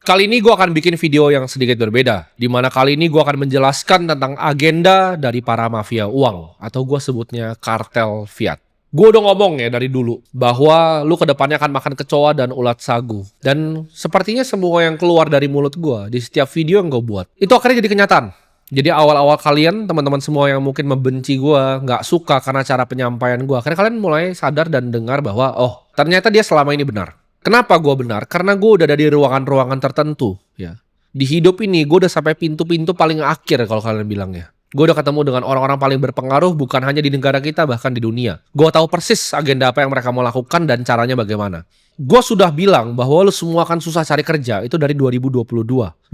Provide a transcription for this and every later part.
Kali ini gue akan bikin video yang sedikit berbeda, di mana kali ini gue akan menjelaskan tentang agenda dari para mafia uang, atau gue sebutnya kartel fiat. Gue udah ngomong ya dari dulu, bahwa lu kedepannya akan makan kecoa dan ulat sagu. Dan sepertinya semua yang keluar dari mulut gue, di setiap video yang gue buat, itu akhirnya jadi kenyataan. Jadi awal-awal kalian, teman-teman semua yang mungkin membenci gue, nggak suka karena cara penyampaian gue, akhirnya kalian mulai sadar dan dengar bahwa, oh, ternyata dia selama ini benar. Kenapa gue benar? Karena gue udah ada di ruangan-ruangan tertentu, ya. Di hidup ini gue udah sampai pintu-pintu paling akhir kalau kalian bilang ya. Gue udah ketemu dengan orang-orang paling berpengaruh bukan hanya di negara kita, bahkan di dunia. Gue tahu persis agenda apa yang mereka mau lakukan dan caranya bagaimana. Gue sudah bilang bahwa lu semua akan susah cari kerja itu dari 2022. 2022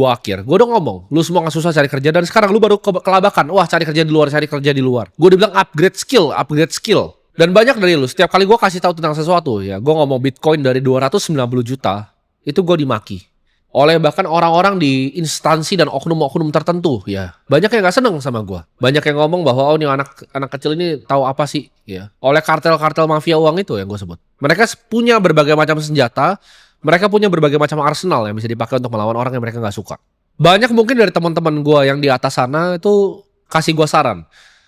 akhir, gue udah ngomong, lu semua akan susah cari kerja dan sekarang lu baru kelabakan. Wah, cari kerja di luar, cari kerja di luar. Gue udah bilang upgrade skill. Dan banyak dari lu, setiap kali gue kasih tahu tentang sesuatu ya, gue ngomong Bitcoin dari 290 juta, itu gue dimaki. Oleh bahkan orang-orang di instansi dan oknum-oknum tertentu ya. Banyak yang gak seneng sama gue. Banyak yang ngomong bahwa oh, ini anak kecil ini tahu apa sih ya. Oleh kartel-kartel mafia uang itu yang gue sebut. Mereka punya berbagai macam senjata, mereka punya berbagai macam arsenal yang bisa dipakai untuk melawan orang yang mereka gak suka. Banyak mungkin dari teman-teman gue yang di atas sana itu kasih gue saran.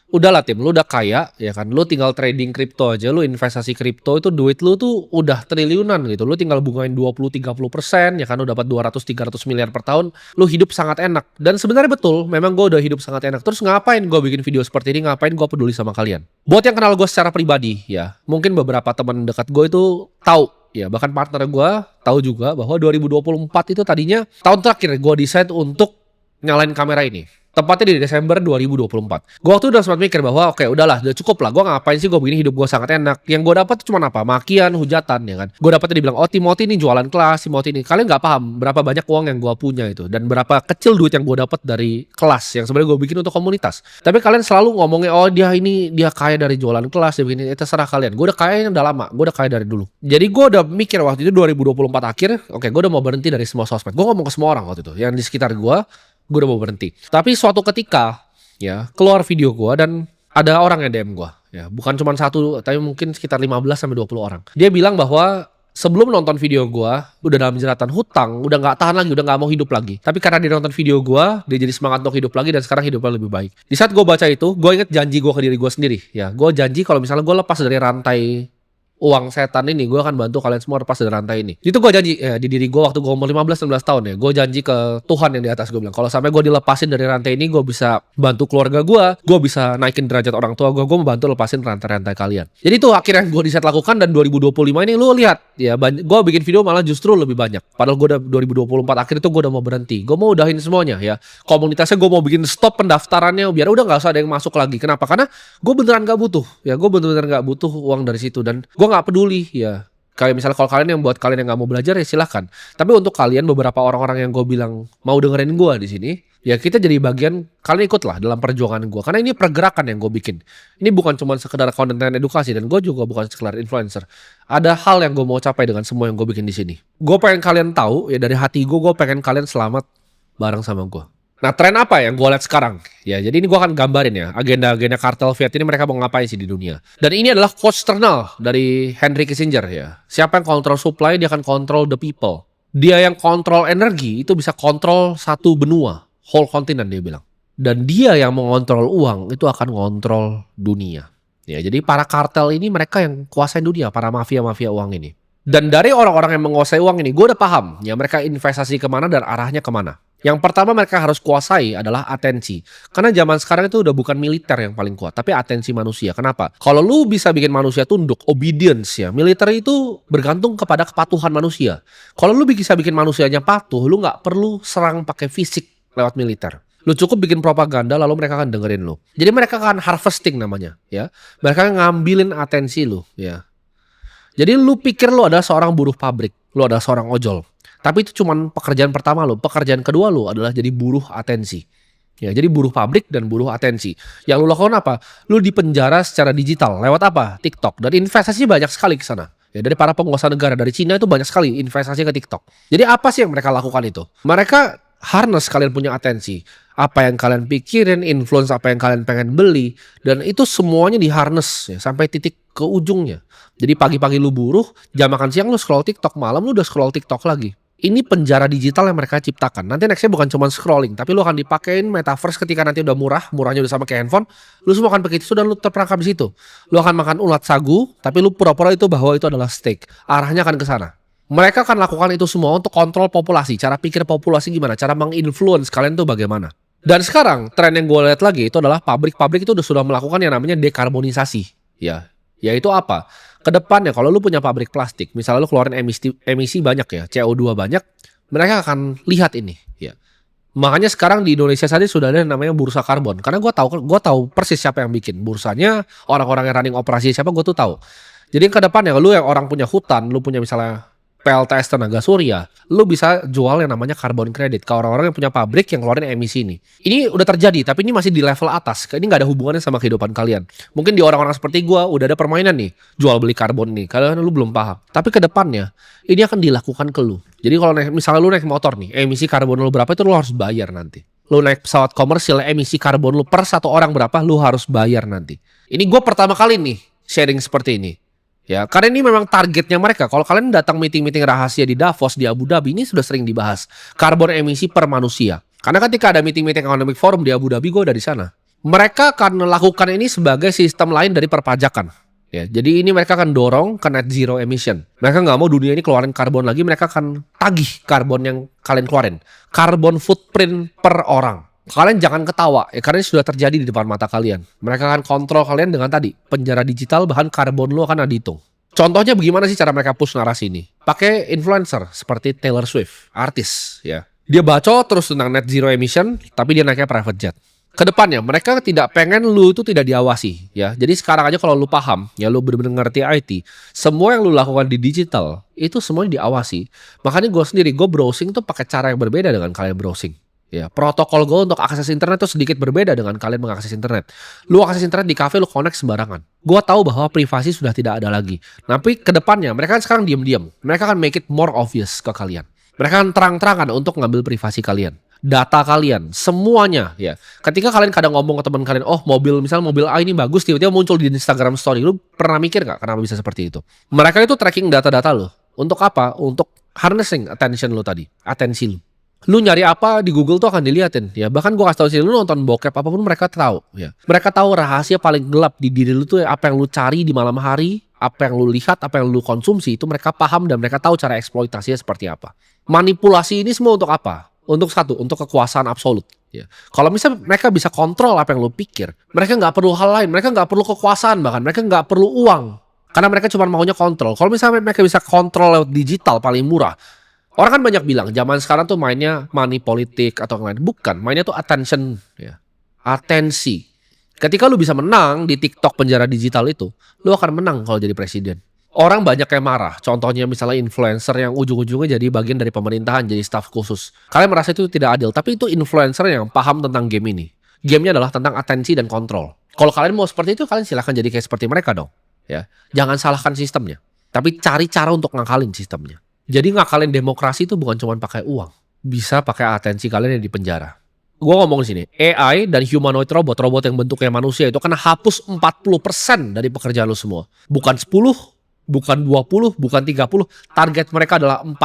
Udahlah Tim, lu udah kaya ya kan, lu tinggal trading kripto aja, lu investasi kripto itu duit lu tuh udah triliunan gitu, lu tinggal bungain 20-30% ya kan, lu dapat 200-300 miliar per tahun, lu hidup sangat enak. Dan sebenarnya betul, memang gue udah hidup sangat enak. Terus ngapain gue bikin video seperti ini, ngapain gue peduli sama kalian? Buat yang kenal gue secara pribadi ya, mungkin beberapa teman dekat gue itu tahu ya, bahkan partner gue tahu juga bahwa 2024 itu tadinya tahun terakhir gue decide untuk nyalain kamera ini. Tepatnya di Desember 2024. Gue waktu udah sempat mikir bahwa oke, udahlah, udah cukup lah. Gue ngapain sih gue begini, hidup gue sangat enak. Yang gue dapat cuma apa? Makian, hujatan ya kan. Gue dapetnya dibilang, oh Timothy ini jualan kelas, Timothy ini. Kalian nggak paham berapa banyak uang yang gue punya itu dan berapa kecil duit yang gue dapat dari kelas yang sebenarnya gue bikin untuk komunitas. Tapi kalian selalu ngomongnya, oh dia kaya dari jualan kelas, dia begini. Terserah kalian. Gue udah kaya yang udah lama. Gue udah kaya dari dulu. Jadi gue udah mikir waktu itu 2024 akhir, oke, gue udah mau berhenti dari semua sosmed. Gue ngomong ke semua orang waktu itu yang di sekitar gue udah mau berhenti. Tapi suatu ketika ya keluar video gue dan ada orang yang DM gue ya, bukan cuma satu tapi mungkin sekitar 15-20 orang. Dia bilang bahwa sebelum nonton video gue udah dalam jeratan hutang, udah gak tahan lagi, udah gak mau hidup lagi. Tapi karena dia nonton video gue, dia jadi semangat untuk hidup lagi dan sekarang hidupnya lebih baik. Di saat gue baca itu, gue inget janji gue ke diri gue sendiri ya. Gue janji kalau misalnya gue lepas dari rantai uang setan ini, gue akan bantu kalian semua lepas dari rantai ini. Itu gue janji ya, di diri gue waktu gue umur 15-16 tahun ya. Gue janji ke Tuhan yang di atas, gue bilang kalau sampai gue dilepasin dari rantai ini, gue bisa bantu keluarga gue bisa naikin derajat orang tua gue membantu lepasin rantai-rantai kalian. Jadi itu akhirnya gue decide lakukan dan 2025 ini lu lihat ya, gue bikin video malah justru lebih banyak. Padahal gue udah 2024 akhir itu gue udah mau berhenti. Gue mau udahin semuanya ya. Komunitasnya gue mau bikin stop pendaftarannya biar udah gak usah ada yang masuk lagi. Kenapa? Karena gue beneran gak butuh ya. Gue beneran gak butuh uang dari situ dan gue nggak peduli ya. Kayak misalnya kalau kalian yang buat kalian yang nggak mau belajar ya silahkan. Tapi untuk kalian beberapa orang-orang yang gue bilang mau dengerin gue di sini, ya kita jadi bagian, kalian ikutlah dalam perjuangan gue. Karena ini pergerakan yang gue bikin. Ini bukan cuma sekedar konten dan edukasi dan gue juga bukan sekedar influencer. Ada hal yang gue mau capai dengan semua yang gue bikin di sini. Gue pengen kalian tahu ya dari hati gue pengen kalian selamat bareng sama gue. Nah, tren apa yang gue lihat sekarang? Ya, jadi ini gue akan gambarin ya, agenda-agenda kartel fiat ini mereka mau ngapain sih di dunia. Dan ini adalah quotes terkenal dari Henry Kissinger ya. Siapa yang kontrol supply, dia akan kontrol the people. Dia yang kontrol energi, itu bisa kontrol satu benua, whole continent dia bilang. Dan dia yang mengontrol uang, itu akan mengontrol dunia. Ya, jadi para kartel ini mereka yang kuasain dunia, para mafia-mafia uang ini. Dan dari orang-orang yang menguasai uang ini, gue udah paham ya mereka investasi kemana dan arahnya kemana. Yang pertama mereka harus kuasai adalah atensi. Karena zaman sekarang itu udah bukan militer yang paling kuat, tapi atensi manusia. Kenapa? Kalau lu bisa bikin manusia tunduk, obedience ya, militer itu bergantung kepada kepatuhan manusia. Kalau lu bisa bikin manusianya patuh, lu nggak perlu serang pakai fisik lewat militer. Lu cukup bikin propaganda lalu mereka akan dengerin lu. Jadi mereka akan harvesting namanya ya. Mereka ngambilin atensi lu ya. Jadi lu pikir lu adalah seorang buruh pabrik, lu adalah seorang ojol. Tapi itu cuma pekerjaan pertama lo. Pekerjaan kedua lo adalah jadi buruh atensi. Ya, jadi buruh pabrik dan buruh atensi. Yang lo lakukan apa? Lo dipenjara secara digital. Lewat apa? TikTok. Dan investasinya banyak sekali ke sana. Ya, dari para penguasa negara dari Cina itu banyak sekali investasi ke TikTok. Jadi apa sih yang mereka lakukan itu? Mereka harness kalian punya atensi. Apa yang kalian pikirin, influence apa yang kalian pengen beli. Dan itu semuanya di harness ya, sampai titik ke ujungnya. Jadi pagi-pagi lu buruh, jam makan siang lu scroll TikTok, malam lu udah scroll TikTok lagi. Ini penjara digital yang mereka ciptakan. Nanti nextnya bukan cuma scrolling, tapi lu akan dipakein metaverse ketika nanti udah murahnya udah sama kayak handphone. Lu semua akan pakai itu dan lu terperangkap di situ. Lu akan makan ulat sagu, tapi lu pura-pura itu bahwa itu adalah steak. Arahnya akan ke sana. Mereka akan lakukan itu semua untuk kontrol populasi. Cara pikir populasi gimana? Cara menginfluence kalian tuh bagaimana? Dan sekarang tren yang gue lihat lagi itu adalah pabrik-pabrik itu sudah melakukan yang namanya dekarbonisasi. Ya, yaitu apa? Kedepannya kalau lu punya pabrik plastik, misalnya lu keluarin emisi banyak ya, CO2 banyak, mereka akan lihat ini. Ya. Makanya sekarang di Indonesia saja sudah ada yang namanya bursa karbon. Karena gue tahu persis siapa yang bikin bursanya, orang-orang yang running operasi siapa gue tuh tahu. Jadi ke depannya lu yang orang punya hutan, lu punya misalnya PLTS tenaga surya, lu bisa jual yang namanya carbon credit ke orang-orang yang punya pabrik yang keluarin emisi ini. Ini udah terjadi, tapi ini masih di level atas. Ini nggak ada hubungannya sama kehidupan kalian. Mungkin di orang-orang seperti gua udah ada permainan nih, jual beli karbon nih. Kalian lu belum paham. Tapi ke depannya ini akan dilakukan ke lu. Jadi kalau misalnya lu naik motor nih, emisi karbon lu berapa itu lu harus bayar nanti. Lu naik pesawat komersil, emisi karbon lu per satu orang berapa, lu harus bayar nanti. Ini gua pertama kali nih sharing seperti ini. Ya, karena ini memang targetnya mereka. Kalau kalian datang meeting-meeting rahasia di Davos, di Abu Dhabi, ini sudah sering dibahas. Karbon emisi per manusia. Karena ketika ada meeting-meeting economic forum di Abu Dhabi, gue udah di sana. Mereka akan melakukan ini sebagai sistem lain dari perpajakan. Ya, jadi ini mereka akan dorong ke net zero emission. Mereka nggak mau dunia ini keluarin karbon lagi, mereka akan tagih karbon yang kalian keluarin. Karbon footprint per orang. Kalian jangan ketawa, ya karena ini sudah terjadi di depan mata kalian. Mereka akan kontrol kalian dengan tadi, penjara digital, bahan karbon lo akan dihitung. Contohnya bagaimana sih cara mereka push narasi ini? Pakai influencer seperti Taylor Swift, artis ya. Dia bacot terus tentang net zero emission, tapi dia naiknya private jet. Kedepannya mereka tidak pengen lu itu tidak diawasi ya. Jadi sekarang aja kalau lu paham, ya lu benar-benar ngerti IT, semua yang lu lakukan di digital itu semuanya diawasi. Makanya gue sendiri, gue browsing tuh pakai cara yang berbeda dengan kalian browsing. Ya, protokol gue untuk akses internet itu sedikit berbeda dengan kalian mengakses internet. Lu akses internet di kafe, lu connect sembarangan. Gue tahu bahwa privasi sudah tidak ada lagi. Tapi kedepannya mereka kan sekarang diam-diam. Mereka akan make it more obvious ke kalian. Mereka akan terang-terangan untuk ngambil privasi kalian, data kalian, semuanya ya. Ketika kalian kadang ngomong ke teman kalian, oh misalnya mobil A ini bagus, tiba-tiba muncul di Instagram story. Lu pernah mikir gak kenapa bisa seperti itu? Mereka itu tracking data-data lo. Untuk apa? Untuk harnessing attention lo tadi, atensi lo. Lu nyari apa di Google tuh akan diliatin ya. Bahkan gue kasih tau sih, lu nonton bokep apapun mereka tahu ya. Mereka tahu rahasia paling gelap di diri lu tuh apa yang lu cari di malam hari, apa yang lu lihat, apa yang lu konsumsi, itu mereka paham dan mereka tahu cara eksploitasinya seperti apa. Manipulasi ini semua untuk apa? Untuk satu, untuk kekuasaan absolut ya. Kalau misalnya mereka bisa kontrol apa yang lu pikir, mereka nggak perlu hal lain, mereka nggak perlu kekuasaan, bahkan mereka nggak perlu uang, karena mereka cuma maunya kontrol. Kalau misalnya mereka bisa kontrol lewat digital paling murah. Orang kan banyak bilang zaman sekarang tuh mainnya money politik atau yang lain. Bukan, mainnya tuh attention ya. Atensi. Ketika lu bisa menang di TikTok penjara digital itu, lu akan menang kalau jadi presiden. Orang banyak yang marah. Contohnya misalnya influencer yang ujung-ujungnya jadi bagian dari pemerintahan, jadi staf khusus. Kalian merasa itu tidak adil, tapi itu influencer yang paham tentang game ini. Gamenya adalah tentang atensi dan kontrol. Kalau kalian mau seperti itu, kalian silahkan jadi kayak seperti mereka dong. Ya, jangan salahkan sistemnya, tapi cari cara untuk ngakalin sistemnya. Jadi ngakalin demokrasi itu bukan cuma pakai uang, bisa pakai atensi kalian yang di penjara. Gue ngomong di sini, AI dan humanoid robot yang bentuknya manusia itu akan hapus 40% dari pekerjaan lo semua. Bukan 10, bukan 20, bukan 30. Target mereka adalah 40%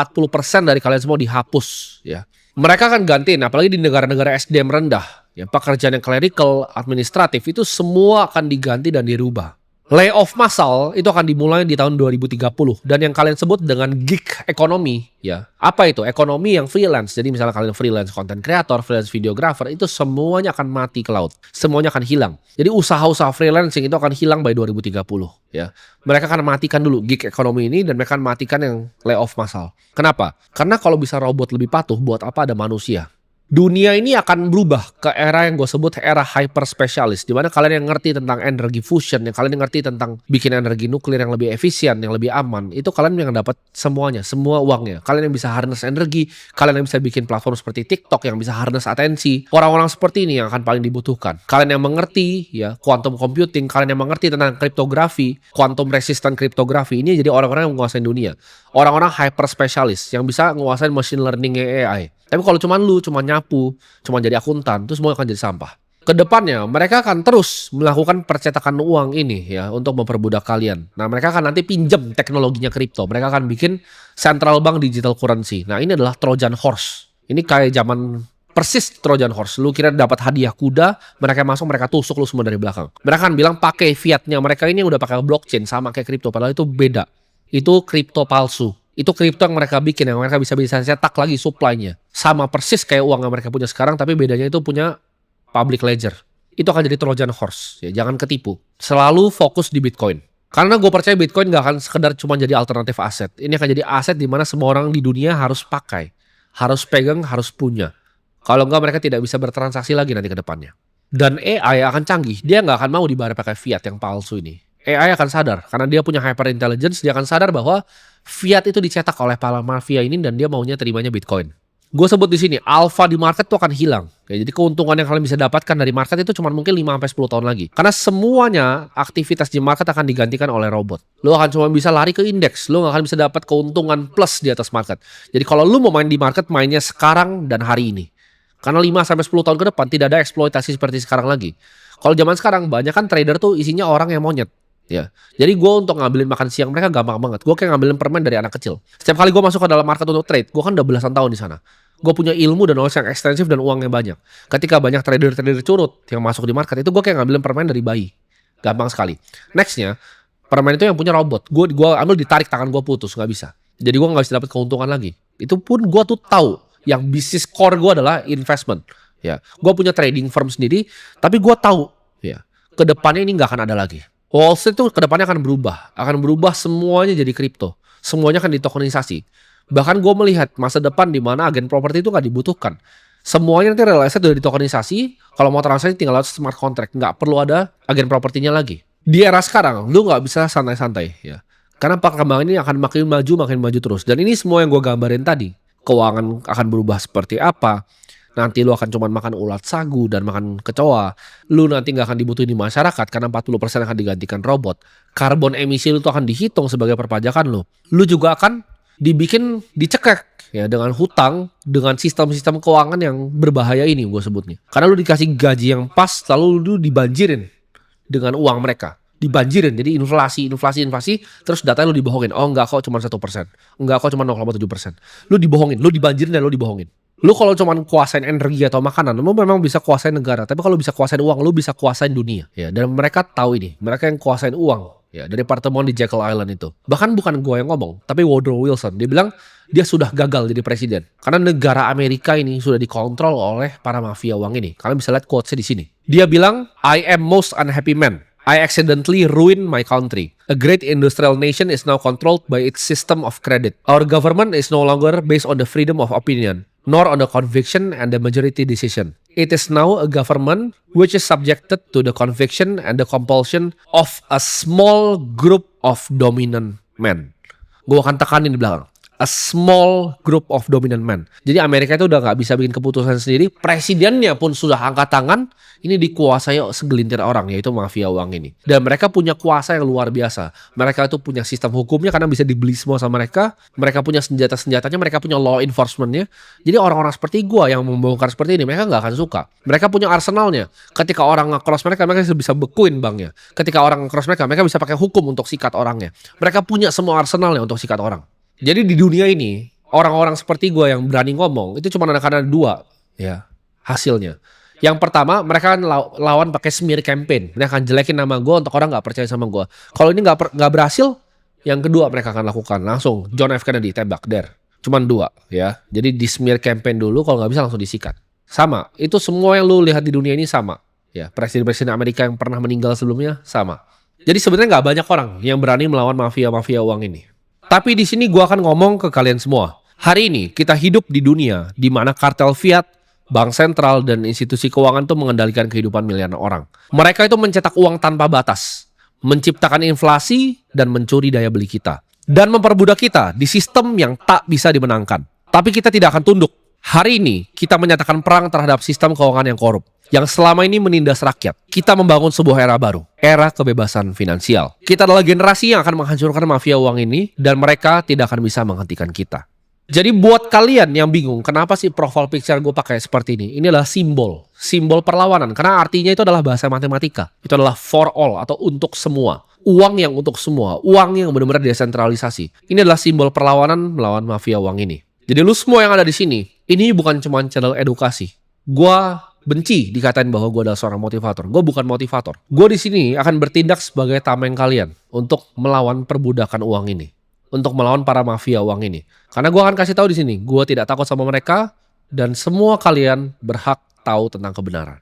dari kalian semua dihapus. Ya, mereka akan gantiin, apalagi di negara-negara SDM rendah. Ya, pekerjaan yang clerical, administratif itu semua akan diganti dan dirubah. Layoff massal itu akan dimulai di tahun 2030 dan yang kalian sebut dengan gig economy ya. Apa itu? Ekonomi yang freelance. Jadi misalnya kalian freelance content creator, freelance videographer, itu semuanya akan mati ke laut. Semuanya akan hilang. Jadi usaha-usaha freelancing itu akan hilang by 2030 ya. Mereka akan matikan dulu gig economy ini dan mereka akan matikan yang layoff massal. Kenapa? Karena kalau bisa robot lebih patuh, buat apa ada manusia? Dunia ini akan berubah ke era yang gue sebut era hyper specialist, di mana kalian yang ngerti tentang energi fusion, yang kalian yang ngerti tentang bikin energi nuklir yang lebih efisien, yang lebih aman, itu kalian yang dapat semuanya, semua uangnya. Kalian yang bisa harness energi, kalian yang bisa bikin platform seperti TikTok yang bisa harness atensi. Orang-orang seperti ini yang akan paling dibutuhkan. Kalian yang mengerti ya quantum computing, kalian yang mengerti tentang kriptografi, quantum resistant kriptografi, ini jadi orang-orang yang menguasai dunia. Orang-orang hyper specialist yang bisa menguasai machine learning AI. Tapi kalau cuma lu, cuma nyapu, cuma jadi akuntan, itu semua akan jadi sampah. Kedepannya mereka akan terus melakukan percetakan uang ini ya untuk memperbudak kalian. Nah, mereka akan nanti pinjam teknologinya kripto. Mereka akan bikin central bank digital currency. Nah, ini adalah Trojan horse. Ini kayak zaman persis Trojan horse. Lu kira dapat hadiah kuda, mereka masuk, mereka tusuk lu semua dari belakang. Mereka akan bilang pakai fiatnya. Mereka ini udah pakai blockchain sama kayak kripto, padahal itu beda. Itu kripto palsu. Itu kripto yang mereka bikin, yang mereka bisa cetak lagi supply-nya. Sama persis kayak uang yang mereka punya sekarang, tapi bedanya itu punya public ledger. Itu akan jadi Trojan horse. Ya, jangan ketipu. Selalu fokus di Bitcoin. Karena gue percaya Bitcoin gak akan sekedar cuma jadi alternatif aset. Ini akan jadi aset di mana semua orang di dunia harus pakai. Harus pegang, harus punya. Kalau enggak mereka tidak bisa bertransaksi lagi nanti ke depannya. Dan AI akan canggih. Dia gak akan mau dibayar pakai fiat yang palsu ini. AI akan sadar. Karena dia punya hyper intelligence. Dia akan sadar bahwa fiat itu dicetak oleh para mafia ini dan dia maunya terimanya Bitcoin. Gue sebut di sini, alpha di market tuh akan hilang. Ya, jadi keuntungan yang kalian bisa dapatkan dari market itu cuma mungkin 5-10 tahun lagi. Karena semuanya aktivitas di market akan digantikan oleh robot. Lo akan cuma bisa lari ke indeks. Lo gak akan bisa dapat keuntungan plus di atas market. Jadi kalau lo mau main di market, mainnya sekarang dan hari ini. Karena 5-10 tahun ke depan tidak ada eksploitasi seperti sekarang lagi. Kalau zaman sekarang banyak kan trader tuh isinya orang yang monyet. Ya, jadi gue untuk ngambilin makan siang mereka gampang banget. Gue kayak ngambilin permen dari anak kecil. Setiap kali gue masuk ke dalam market untuk trade, gue kan udah belasan tahun di sana. Gue punya ilmu dan knowledge yang ekstensif dan uangnya banyak. Ketika banyak trader-trader curut yang masuk di market, itu gue kayak ngambilin permen dari bayi. Gampang sekali. Nextnya, permen itu yang punya robot. Gue ambil ditarik tangan gue putus, nggak bisa. Jadi gue nggak bisa dapat keuntungan lagi. Itu pun gue tuh tahu yang bisnis core gue adalah investment. Ya, gue punya trading firm sendiri, tapi gue tahu ya kedepannya ini nggak akan ada lagi. Wall Street itu kedepannya akan berubah semuanya jadi kripto, semuanya akan ditokenisasi. Bahkan gue melihat masa depan di mana agen properti itu nggak dibutuhkan, semuanya nanti real estate udah ditokenisasi. Kalau mau transaksi tinggal lewat smart contract, nggak perlu ada agen propertinya lagi. Di era sekarang, lu nggak bisa santai-santai ya, karena perkembangan ini akan makin maju terus. Dan ini semua yang gue gambarin tadi, keuangan akan berubah seperti apa. Nanti lu akan cuma makan ulat sagu dan makan kecoa. Lu nanti gak akan dibutuhin di masyarakat karena 40% akan digantikan robot. Karbon emisi lu tuh akan dihitung sebagai perpajakan lu. Lu juga akan dicekek ya dengan hutang, dengan sistem-sistem keuangan yang berbahaya ini gue sebutnya. Karena lu dikasih gaji yang pas, lalu lu dibanjirin dengan uang mereka. Dibanjirin, jadi inflasi, terus datanya lu dibohongin. Oh enggak kok cuma 1%. Enggak kok cuma 0,7%. Lu dibohongin, lu dibanjirin dan lu dibohongin. Lu kalau cuma kuasain energi atau makanan, lu memang bisa kuasain negara. Tapi kalau bisa kuasain uang, lu bisa kuasain dunia. Ya, dan mereka tahu ini. Mereka yang kuasain uang. Ya, dari pertemuan di Jekyll Island itu. Bahkan bukan gue yang ngomong, tapi Woodrow Wilson. Dia bilang dia sudah gagal jadi presiden. Karena negara Amerika ini sudah dikontrol oleh para mafia uang ini. Kalian bisa lihat quotes-nya di sini. Dia bilang, I am most unhappy man. I accidentally ruined my country. A great industrial nation is now controlled by its system of credit. Our government is no longer based on the freedom of opinion, nor on the conviction and the majority decision. It is now a government which is subjected to the conviction and the compulsion of a small group of dominant men. Gue akan tekanin di belakang. A small group of dominant men. Jadi Amerika itu udah gak bisa bikin keputusan sendiri. Presidennya pun sudah angkat tangan. Ini dikuasai segelintir orang, yaitu mafia uang ini. Dan mereka punya kuasa yang luar biasa. Mereka itu punya sistem hukumnya karena bisa dibeli semua sama mereka. Mereka punya senjata-senjatanya, mereka punya law enforcementnya. Jadi orang-orang seperti gua yang membongkar seperti ini, mereka gak akan suka. Mereka punya arsenalnya. Ketika orang nge-cross mereka bisa bekuin banknya. Ketika orang nge-cross mereka bisa pakai hukum untuk sikat orangnya. Mereka punya semua arsenalnya untuk sikat orang. Jadi di dunia ini, orang-orang seperti gue yang berani ngomong, itu cuma ada karena dua ya hasilnya. Yang pertama, mereka akan lawan pakai smear campaign. Mereka akan jelekin nama gue untuk orang gak percaya sama gue. Kalau ini gak berhasil, yang kedua mereka akan lakukan. Langsung, John F. Kennedy, tembak, Cuman dua ya. Jadi di smear campaign dulu, kalau gak bisa langsung disikat. Sama, itu semua yang lu lihat di dunia ini sama. Ya, presiden-presiden Amerika yang pernah meninggal sebelumnya, sama. Jadi sebenarnya gak banyak orang yang berani melawan mafia-mafia uang ini. Tapi di sini gue akan ngomong ke kalian semua. Hari ini kita hidup di dunia di mana kartel fiat, bank sentral, dan institusi keuangan itu mengendalikan kehidupan miliaran orang. Mereka itu mencetak uang tanpa batas, menciptakan inflasi, dan mencuri daya beli kita. Dan memperbudak kita di sistem yang tak bisa dimenangkan. Tapi kita tidak akan tunduk. Hari ini kita menyatakan perang terhadap sistem keuangan yang korup, yang selama ini menindas rakyat. Kita membangun sebuah era baru, era kebebasan finansial. Kita adalah generasi yang akan menghancurkan mafia uang ini, dan mereka tidak akan bisa menghentikan kita. Jadi buat kalian yang bingung, kenapa sih profile picture gue pakai seperti ini? Ini adalah simbol perlawanan. Karena artinya itu adalah bahasa matematika. Itu adalah for all atau untuk semua. Uang yang untuk semua, uang yang benar-benar desentralisasi. Ini adalah simbol perlawanan melawan mafia uang ini. Jadi lu semua yang ada di sini, ini bukan cuma channel edukasi. Gua benci dikatain bahwa gue adalah seorang motivator. Gue bukan motivator. Gue di sini akan bertindak sebagai tameng kalian untuk melawan perbudakan uang ini, untuk melawan para mafia uang ini. Karena gue akan kasih tahu di sini, gue tidak takut sama mereka dan semua kalian berhak tahu tentang kebenaran.